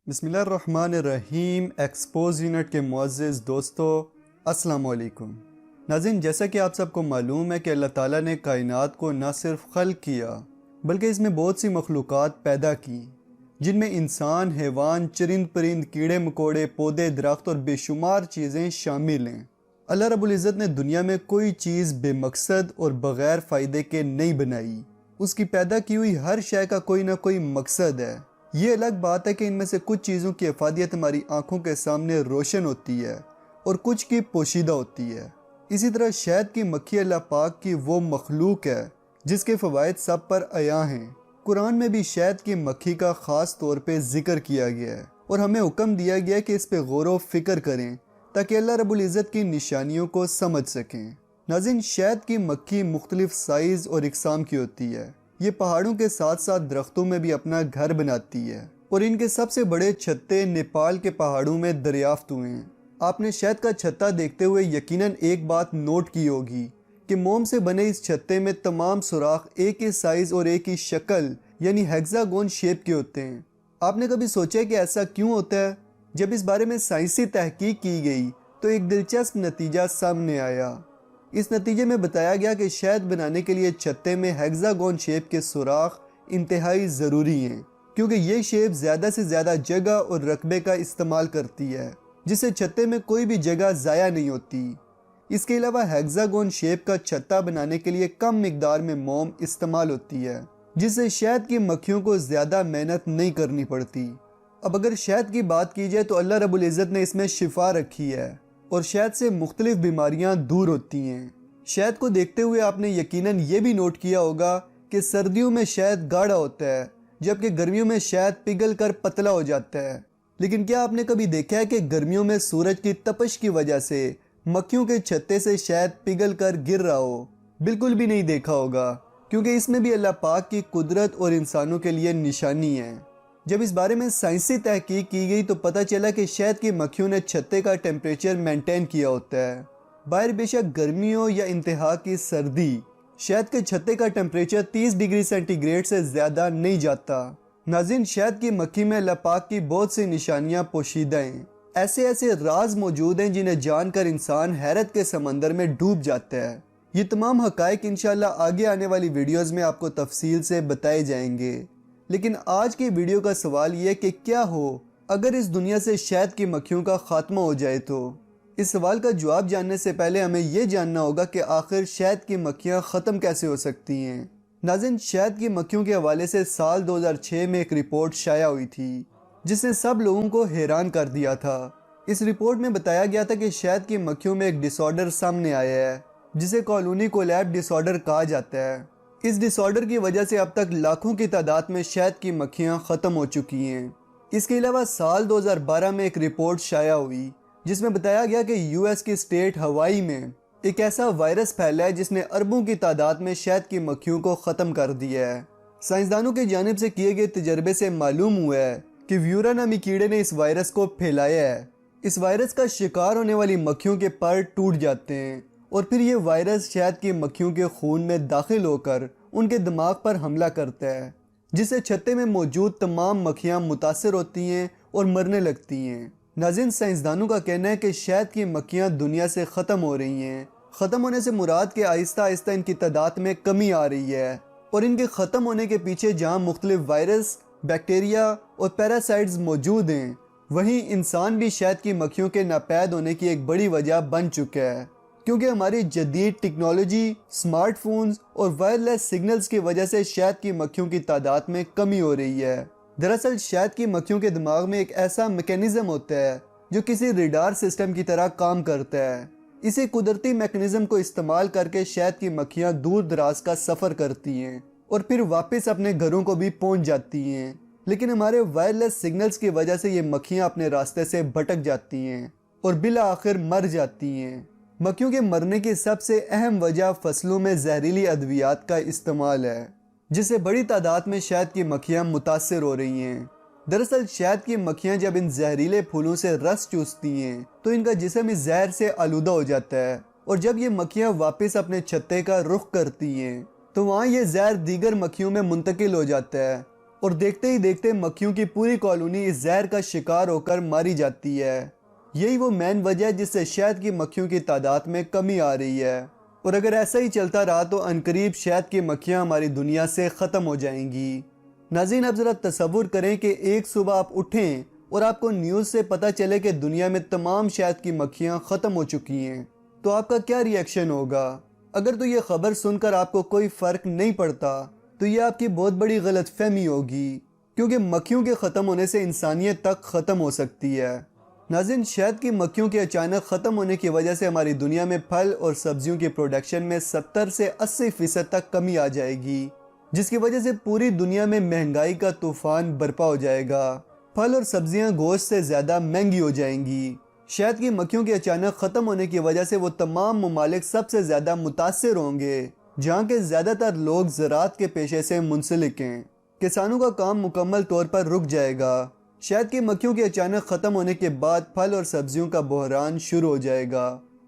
بسم اللہ الرحمن الرحیم۔ ایکسپوز یونٹ کے معزز دوستو، السلام علیکم۔ ناظرین، جیسا کہ آپ سب کو معلوم ہے کہ اللہ تعالیٰ نے کائنات کو نہ صرف خلق کیا بلکہ اس میں بہت سی مخلوقات پیدا کی، جن میں انسان، حیوان، چرند پرند، کیڑے مکوڑے، پودے، درخت اور بے شمار چیزیں شامل ہیں۔ اللہ رب العزت نے دنیا میں کوئی چیز بے مقصد اور بغیر فائدے کے نہیں بنائی۔ اس کی پیدا کی ہوئی ہر شے کا کوئی نہ کوئی مقصد ہے۔ یہ الگ بات ہے کہ ان میں سے کچھ چیزوں کی افادیت ہماری آنکھوں کے سامنے روشن ہوتی ہے اور کچھ کی پوشیدہ ہوتی ہے۔ اسی طرح شہد کی مکھی اللہ پاک کی وہ مخلوق ہے جس کے فوائد سب پر عیاں ہیں۔ قرآن میں بھی شہد کی مکھی کا خاص طور پہ ذکر کیا گیا ہے اور ہمیں حکم دیا گیا ہے کہ اس پہ غور و فکر کریں تاکہ اللہ رب العزت کی نشانیوں کو سمجھ سکیں۔ ناظرین، شہد کی مکھی مختلف سائز اور اقسام کی ہوتی ہے۔ یہ پہاڑوں کے ساتھ ساتھ درختوں میں بھی اپنا گھر بناتی ہے اور ان کے سب سے بڑے چھتے نیپال کے پہاڑوں میں دریافت ہوئے ہیں۔ آپ نے شہد کا چھتا دیکھتے ہوئے یقیناً ایک بات نوٹ کی ہوگی کہ موم سے بنے اس چھتے میں تمام سوراخ ایک ہی سائز اور ایک ہی شکل یعنی ہیگزاگون شیپ کے ہوتے ہیں۔ آپ نے کبھی سوچا کہ ایسا کیوں ہوتا ہے؟ جب اس بارے میں سائنسی تحقیق کی گئی تو ایک دلچسپ نتیجہ سامنے آیا۔ اس نتیجے میں بتایا گیا کہ شہد بنانے کے لیے چھتے میں ہیگزاگون شیپ کے سوراخ انتہائی ضروری ہیں، کیونکہ یہ شیپ زیادہ سے زیادہ جگہ اور رقبے کا استعمال کرتی ہے، جس سے چھتے میں کوئی بھی جگہ ضائع نہیں ہوتی۔ اس کے علاوہ ہیگزاگون شیپ کا چھتا بنانے کے لیے کم مقدار میں موم استعمال ہوتی ہے، جس سے شہد کی مکھیوں کو زیادہ محنت نہیں کرنی پڑتی۔ اب اگر شہد کی بات کی جائے تو اللہ رب العزت نے اس میں شفا رکھی ہے اور شہد سے مختلف بیماریاں دور ہوتی ہیں۔ شہد کو دیکھتے ہوئے آپ نے یقیناً یہ بھی نوٹ کیا ہوگا کہ سردیوں میں شہد گاڑھا ہوتا ہے جبکہ گرمیوں میں شہد پگھل کر پتلا ہو جاتا ہے۔ لیکن کیا آپ نے کبھی دیکھا ہے کہ گرمیوں میں سورج کی تپش کی وجہ سے مکھیوں کے چھتے سے شہد پگھل کر گر رہا ہو؟ بالکل بھی نہیں دیکھا ہوگا، کیونکہ اس میں بھی اللہ پاک کی قدرت اور انسانوں کے لیے نشانی ہے۔ جب اس بارے میں سائنسی تحقیق کی گئی تو پتہ چلا کہ شہد کی مکھیوں نے چھتے کا ٹیمپریچر مینٹین کیا ہوتا ہے۔ باہر بے شک گرمی ہو یا انتہا کی سردی، شہد کے چھتے کا ٹیمپریچر 30 ڈگری سینٹی گریڈ سے زیادہ نہیں جاتا۔ ناظرین، شہد کی مکھی میں اللہ پاک کی بہت سی نشانیاں پوشیدہ ہیں۔ ایسے راز موجود ہیں جنہیں جان کر انسان حیرت کے سمندر میں ڈوب جاتا ہے۔ یہ تمام حقائق انشاءاللہ آگے آنے والی ویڈیوز میں آپ کو تفصیل سے بتائے جائیں گے، لیکن آج کی ویڈیو کا سوال یہ کہ کیا ہو اگر اس دنیا سے شہد کی مکھیوں کا خاتمہ ہو جائے تو؟ اس سوال کا جواب جاننے سے پہلے ہمیں یہ جاننا ہوگا کہ آخر شہد کی مکھیاں ختم کیسے ہو سکتی ہیں۔ ناظرین، شہد کی مکھیوں کے حوالے سے سال 2006 میں ایک رپورٹ شائع ہوئی تھی جس نے سب لوگوں کو حیران کر دیا تھا۔ اس رپورٹ میں بتایا گیا تھا کہ شہد کی مکھیوں میں ایک ڈس آرڈر سامنے آیا ہے جسے کالونی کولیب ڈس آرڈر کہا جاتا ہے۔ اس ڈس آرڈر کی وجہ سے اب تک لاکھوں کی تعداد میں شہد کی مکھیاں ختم ہو چکی ہیں۔ اس کے علاوہ سال 2012 میں ایک رپورٹ شائع ہوئی جس میں بتایا گیا کہ یو ایس کی اسٹیٹ ہوائی میں ایک ایسا وائرس پھیلا ہے جس نے اربوں کی تعداد میں شہد کی مکھیوں کو ختم کر دیا ہے۔ سائنسدانوں کی جانب سے کیے گئے تجربے سے معلوم ہوا ہے کہ ویورا نامی کیڑے نے اس وائرس کو پھیلایا ہے۔ اس وائرس کا شکار ہونے والی مکھیوں کے پر ٹوٹ جاتے ہیں اور پھر یہ وائرس شہد کی مکھیوں کے خون میں داخل ہو کر ان کے دماغ پر حملہ کرتا ہے، جس سے چھتے میں موجود تمام مکھیاں متاثر ہوتی ہیں اور مرنے لگتی ہیں۔ ناظرین، سائنسدانوں کا کہنا ہے کہ شہد کی مکھیاں دنیا سے ختم ہو رہی ہیں۔ ختم ہونے سے مراد کہ آہستہ آہستہ ان کی تعداد میں کمی آ رہی ہے اور ان کے ختم ہونے کے پیچھے جہاں مختلف وائرس، بیکٹیریا اور پیراسائٹس موجود ہیں، وہیں انسان بھی شہد کی مکھیوں کے ناپید ہونے کی ایک بڑی وجہ بن چکا ہے، کیونکہ ہماری جدید ٹیکنالوجی، سمارٹ فونز اور وائرلیس سگنلز کی وجہ سے شہد کی مکھیوں کی تعداد میں کمی ہو رہی ہے۔ دراصل شہد کی مکھیوں کے دماغ میں ایک ایسا میکینزم ہوتا ہے جو کسی ریڈار سسٹم کی طرح کام کرتا ہے۔ اسی قدرتی میکینزم کو استعمال کر کے شہد کی مکھیاں دور دراز کا سفر کرتی ہیں اور پھر واپس اپنے گھروں کو بھی پہنچ جاتی ہیں، لیکن ہمارے وائرلیس سگنلز کی وجہ سے یہ مکھیاں اپنے راستے سے بھٹک جاتی ہیں اور بالآخر مر جاتی ہیں۔ مکھیوں کے مرنے کی سب سے اہم وجہ فصلوں میں زہریلی ادویات کا استعمال ہے، جس سے بڑی تعداد میں شہد کی مکھیاں متاثر ہو رہی ہیں۔ دراصل شہد کی مکھیاں جب ان زہریلے پھولوں سے رس چوستی ہیں تو ان کا جسم اس زہر سے آلودہ ہو جاتا ہے، اور جب یہ مکھیاں واپس اپنے چھتے کا رخ کرتی ہیں تو وہاں یہ زہر دیگر مکھیوں میں منتقل ہو جاتا ہے اور دیکھتے ہی دیکھتے مکھیوں کی پوری کالونی اس زہر کا شکار ہو کر ماری جاتی ہے۔ یہی وہ مین وجہ ہے جس سے شہد کی مکھیوں کی تعداد میں کمی آ رہی ہے، اور اگر ایسا ہی چلتا رہا تو عنقریب شہد کی مکھیاں ہماری دنیا سے ختم ہو جائیں گی۔ ناظرین، اب ذرا تصور کریں کہ ایک صبح آپ اٹھیں اور آپ کو نیوز سے پتہ چلے کہ دنیا میں تمام شہد کی مکھیاں ختم ہو چکی ہیں، تو آپ کا کیا ری ایکشن ہوگا؟ اگر تو یہ خبر سن کر آپ کو کوئی فرق نہیں پڑتا تو یہ آپ کی بہت بڑی غلط فہمی ہوگی، کیونکہ مکھیوں کے ختم ہونے سے انسانیت تک ختم ہو سکتی ہے۔ ناظرین، شہد کی مکھیوں کے اچانک ختم ہونے کی وجہ سے ہماری دنیا میں پھل اور سبزیوں کی پروڈکشن میں 70 سے 80% تک کمی آ جائے گی، جس کی وجہ سے پوری دنیا میں مہنگائی کا طوفان برپا ہو جائے گا۔ پھل اور سبزیاں گوشت سے زیادہ مہنگی ہو جائیں گی۔ شہد کی مکھیوں کے اچانک ختم ہونے کی وجہ سے وہ تمام ممالک سب سے زیادہ متاثر ہوں گے جہاں کے زیادہ تر لوگ زراعت کے پیشے سے منسلک ہیں۔ کسانوں کا کام مکمل طور پر رک جائے گا۔ شہد کی مکھیوں کے اچانک ختم ہونے کے بعد پھل اور سبزیوں کا بحران شروع ہو جائے گا،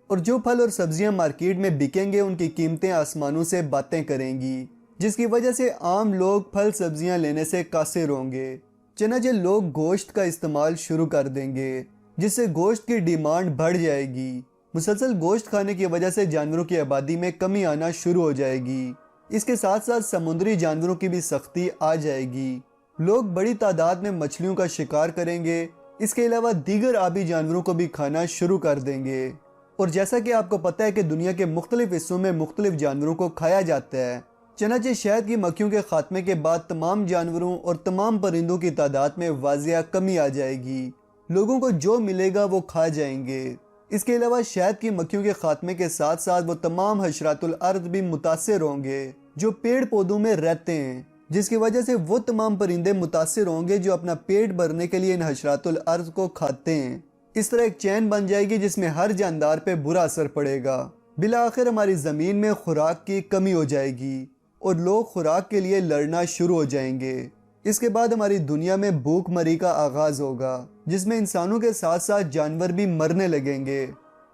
اور جو پھل اور سبزیاں مارکیٹ میں بکیں گے ان کی قیمتیں آسمانوں سے باتیں کریں گی، جس کی وجہ سے عام لوگ پھل سبزیاں لینے سے قاصر ہوں گے۔ چنانچہ لوگ گوشت کا استعمال شروع کر دیں گے، جس سے گوشت کی ڈیمانڈ بڑھ جائے گی۔ مسلسل گوشت کھانے کی وجہ سے جانوروں کی آبادی میں کمی آنا شروع ہو جائے گی۔ اس کے ساتھ ساتھ سمندری جانوروں کی بھی سختی آ جائے گی۔ لوگ بڑی تعداد میں مچھلیوں کا شکار کریں گے، اس کے علاوہ دیگر آبی جانوروں کو بھی کھانا شروع کر دیں گے۔ اور جیسا کہ آپ کو پتہ ہے کہ دنیا کے مختلف حصوں میں مختلف جانوروں کو کھایا جاتا ہے، چنانچہ شہد کی مکھیوں کے خاتمے کے بعد تمام جانوروں اور تمام پرندوں کی تعداد میں واضح کمی آ جائے گی۔ لوگوں کو جو ملے گا وہ کھا جائیں گے۔ اس کے علاوہ شہد کی مکھیوں کے خاتمے کے ساتھ ساتھ وہ تمام حشرات الارض بھی متاثر ہوں گے جو پیڑ پودوں میں رہتے ہیں، جس کی وجہ سے وہ تمام پرندے متاثر ہوں گے جو اپنا پیٹ بھرنے کے لیے ان حشرات الارض کو کھاتے ہیں۔ اس طرح ایک چین بن جائے گی جس میں ہر جاندار پہ برا اثر پڑے گا۔ بالآخر ہماری زمین میں خوراک کی کمی ہو جائے گی اور لوگ خوراک کے لیے لڑنا شروع ہو جائیں گے۔ اس کے بعد ہماری دنیا میں بھوک مری کا آغاز ہوگا، جس میں انسانوں کے ساتھ ساتھ جانور بھی مرنے لگیں گے۔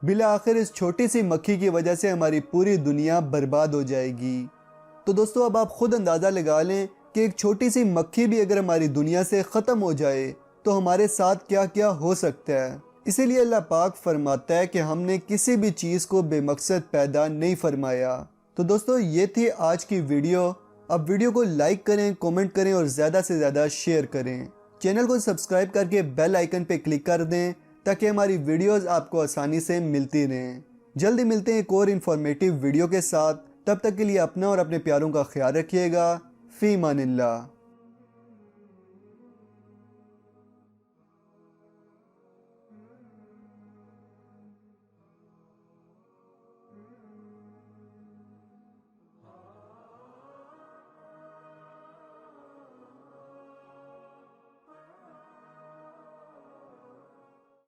بالآخر اس چھوٹی سی مکھی کی وجہ سے ہماری پوری دنیا برباد ہو جائے گی۔ تو دوستو، اب آپ خود اندازہ لگا لیں کہ ایک چھوٹی سی مکھی بھی اگر ہماری دنیا سے ختم ہو جائے تو ہمارے ساتھ کیا کیا ہو سکتا ہے۔ اسی لیے اللہ پاک فرماتا ہے کہ ہم نے کسی بھی چیز کو بے مقصد پیدا نہیں فرمایا۔ تو دوستو، یہ تھی آج کی ویڈیو۔ اب ویڈیو کو لائک کریں، کومنٹ کریں اور زیادہ سے زیادہ شیئر کریں۔ چینل کو سبسکرائب کر کے بیل آئیکن پہ کلک کر دیں تاکہ ہماری ویڈیوز آپ کو آسانی سے ملتی رہیں۔ جلدی ملتے ہیں ایک اور انفارمیٹیو ویڈیو کے ساتھ۔ تب تک کے لیے اپنا اور اپنے پیاروں کا خیال رکھیے گا۔ فی امان اللہ۔